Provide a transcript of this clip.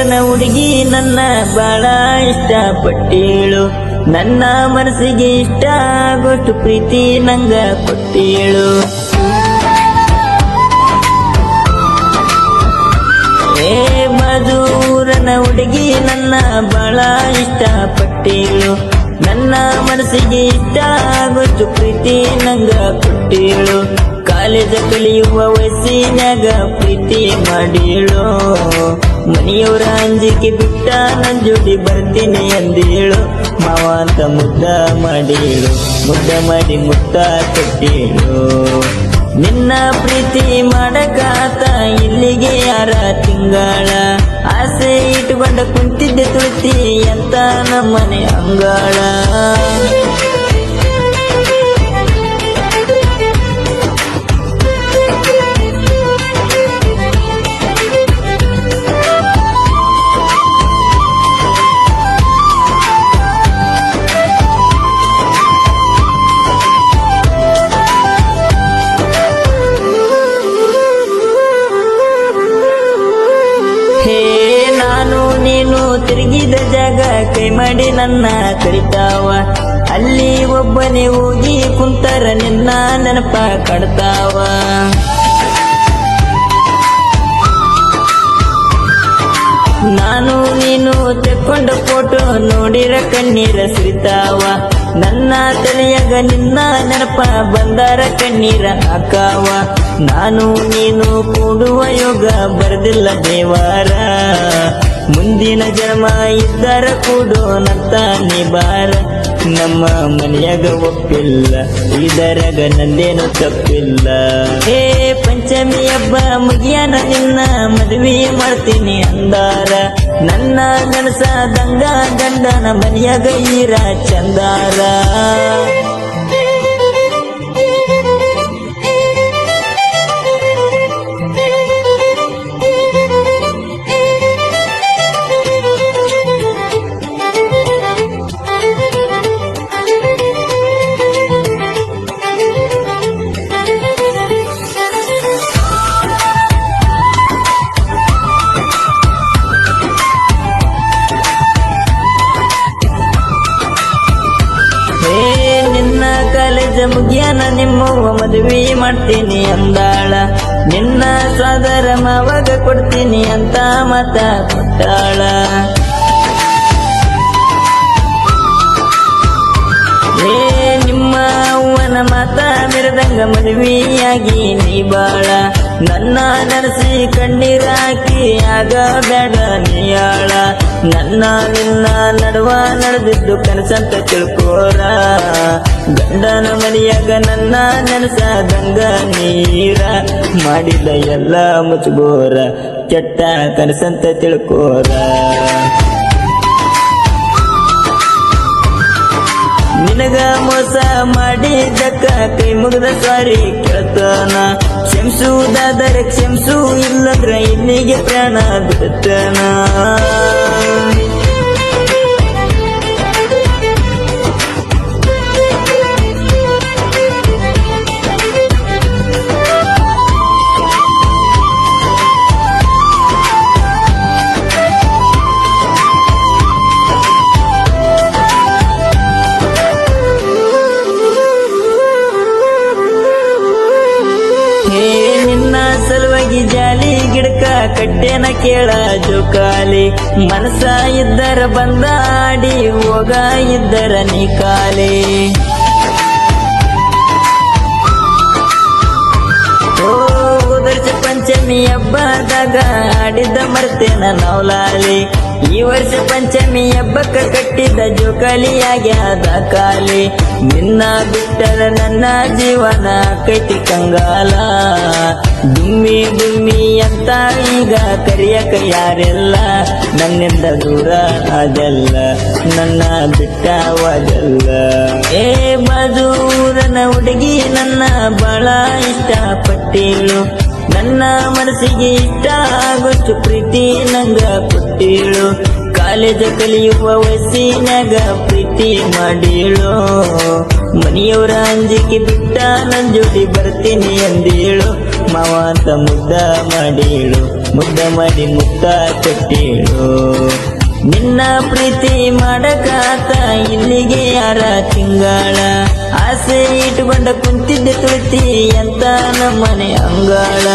ಮದೂರನ ಹುಡುಗಿ ನನ್ನ ಬಾಳ ಇಷ್ಟಪಟ್ಟೇಳು ನನ್ನ ಮನಸ್ಸಿಗೆ ಇಷ್ಟ ಆಗೋಷ್ಟು ಪ್ರೀತಿ ನಂಗ ಕೊಟ್ಟೇಳು ಮಧುರನ ಹುಡುಗಿ ನನ್ನ ಬಾಳ ಇಷ್ಟಪಟ್ಟೇಳು ನನ್ನ ಮನಸ್ಸಿಗೆ ಇಷ್ಟ ಆಗೋಷ್ಟು ಪ್ರೀತಿ ನಂಗ ಕೊಟ್ಟೇಳು ಕಾಲೇಜ ಕಲಿಯುವ ವಯಸ್ಸಿನಾಗ ಪ್ರೀತಿ ಮಾಡೇಳು ಮನೆಯವರ ಅಂಜಿಕೆ ಬಿಟ್ಟ ನನ್ ಜೋಡಿ ಬರ್ತೀನಿ ಅಂದೇಳು ಮಾವ ಅಂತ ಮುದ್ದ ಮಾಡೇಳು ಮುದ್ದ ಮಾಡಿ ಮುತ್ತ ಕೊಟ್ಟೇಳು ನಿನ್ನ ಪ್ರೀತಿ ಮಾಡಕಾತ ಇಲ್ಲಿಗೆ 6 ತಿಂಗಳ ಆಸೆ ಇಟ್ಟುಕೊಂಡ ಕುಂತಿದ್ದೆ ತುಳಿತಿ ಅಂತ ನಮ್ಮನೆ ಅಂಗಳ ತಿರುಗಿದ ಜಾಗ ಕೈ ಮಾಡಿ ನನ್ನ ಕರಿತಾವ ಅಲ್ಲಿ ಒಬ್ಬನೇ ಹೋಗಿ ಕುಂತರ ನಿನ್ನ ನೆನಪ ಕಡ್ತಾವ ನಾನು ನೀನು ತೆಕ್ಕೊಂಡ ಫೋಟೋ ನೋಡಿರ ಕಣ್ಣೀರ ಸಿರಿತಾವ ನನ್ನ ತಲೆಯಾಗ ನಿನ್ನ ನೆನಪ ಬಂದಾರ ಕಣ್ಣೀರ ಹಾಕಾವ ನಾನು ನೀನು ಕೂಡುವ ಯೋಗ ಬರದಿಲ್ಲ ದೇವಾರ ಮುಂದಿನ ಜನ್ಮ ಇದ್ದಾರ ಕೂಡೋನಂತ ನಿಬಾರ ನಮ್ಮ ಮನೆಯಾಗ ಒಪ್ಪಿಲ್ಲ ಇದರಾಗ ನಂದೇನು ತಪ್ಪಿಲ್ಲ ಪಂಚಮಿ ಹಬ್ಬ ಮುಗಿಯನ ನಿನ್ನ ಮದುವೆ ಮಾಡ್ತೀನಿ ಅಂದಾರ ನನ್ನ ನನಸಾದಂಗ ಗಂಡನ ಮನೆಯಾಗ ಈರ ಚಂದಾರ ನಿನ್ನ ಕಾಲೇಜ ಮುಗಿಯನ ನಿಮ್ಮವ್ವ ಮದುವೆ ಮಾಡ್ತೀನಿ ಅಂದಾಳ ನಿನ್ನ ಸೋದರ ಮಾವಾಗ ಕೊಡ್ತೀನಿ ಅಂತ ಮತ ಕೊಟ್ಟಾಳ ನಿಮ್ಮ ಅವ್ವನ ಮಾತ ಮೆರೆದಂಗ ಮದುವೆಯಾಗಿ ನೀ ಬಾಳ ನನ್ನ ನೆನೆಸಿ ಕಣ್ಣೀರ ಹಾಕಿ ಆಗ ಬೇಡ ನೀಯಾಳ ನನ್ನ ನಿನ್ನ ನಡುವ ನಡೆದಿದ್ದು ಕನಸಂತ ತಿಳ್ಕೋರ ಗಂಡನ ಮನೆಯಾಗ ನನ್ನ ನೆನಸಾದಂಗ ನೀರ ಮಾಡಿದ ಎಲ್ಲ ಮುಚ್ಚಗೋರ ಕೆಟ್ಟ ಕನಸಂತ ತಿಳ್ಕೋರ ನಿನಗ ಮೋಸ ಮಾಡಿದ್ದಕ್ಕ ಕೈ ಮುಗಿದ ಸಾರಿ ಕೇಳ್ತಾನ ಕ್ಷಮಿಸುವುದಾದರೆ ಕ್ಷಮಿಸು ಇಲ್ಲಂದ್ರ ಇಲ್ಲಿಗೆ ಪ್ರಾಣ ಬಿಡುತ್ತಾನ ಸಲುವಾಗಿ ಜಾಲಿ ಗಿಡಕ ಕಟ್ಟೆನ ಕೇಳ ಜೋಕಾಲಿ ಮನಸ ಇದ್ದರ ಬಂದಾಡಿ ಹೋಗ ಇದ್ದರ ನೀ ಕಾಲಿ ಹೋದರ್ಷ ಪಂಚಮಿ ಹಬ್ಬದಾಗ ಆಡಿದ್ದ ಮರ್ತೇನ ನವಲಾಲಿ ಈ ವರ್ಷ ಪಂಚಮಿ ಹಬ್ಬಕ್ಕ ಕಟ್ಟಿದ್ದ ಜೋಕಾಲಿಯಾಗ್ಯಾದ ಕಾಲಿ ನಿನ್ನ ಬಿಟ್ಟರ ನನ್ನ ಜೀವನ ಕೈತಿ ಕಂಗಾಲ ದುಮ್ಮಿ ದುಮ್ಮಿ ಅಂತ ಈಗ ಕರಿಯಕ ಯಾರೆಲ್ಲ ನನ್ನಿಂದ ದೂರ ಅದೆಲ್ಲ ನನ್ನ ಬಿಟ್ಟವದೆಲ್ಲ ಮಧುರನ ಹುಡುಗಿ ನನ್ನ ಬಾಳ ಇಷ್ಟಪಟ್ಟೇಳು ನನ್ನ ಮನಸ್ಸಿಗೆ ಇಷ್ಟ ಆಗೋಷ್ಟು ಪ್ರೀತಿ ನಂಗ ಕೊಟ್ಟೇಳು ಕಾಲೇಜ ಕಲಿಯುವ ವಯಸ್ಸಿನಾಗ ಪ್ರೀತಿ ಮಾಡೇಳು ಮನೆಯವರ ಅಂಜಿಕೆ ಬಿಟ್ಟ ನನ್ ಜೋಡಿ ಬರ್ತೀನಿ ಅಂದೇಳು ಮಾವ ಅಂತ ಮುದ್ದ ಮಾಡಿ ಮುತ್ತ ಕೊಟ್ಟೇಳು. ನಿನ್ನ ಪ್ರೀತಿ ಮಾಡಕಾತ ಇಲ್ಲಿಗೆ ಯಾರ ತಿಂಗಳ, ಆಸೆ ಇಟ್ಕೊಂಡ ಕುಂತಿದ್ದೆ ತುಳಿತಿ ಅಂತ ನಮ್ಮನೆ ಅಂಗಳ.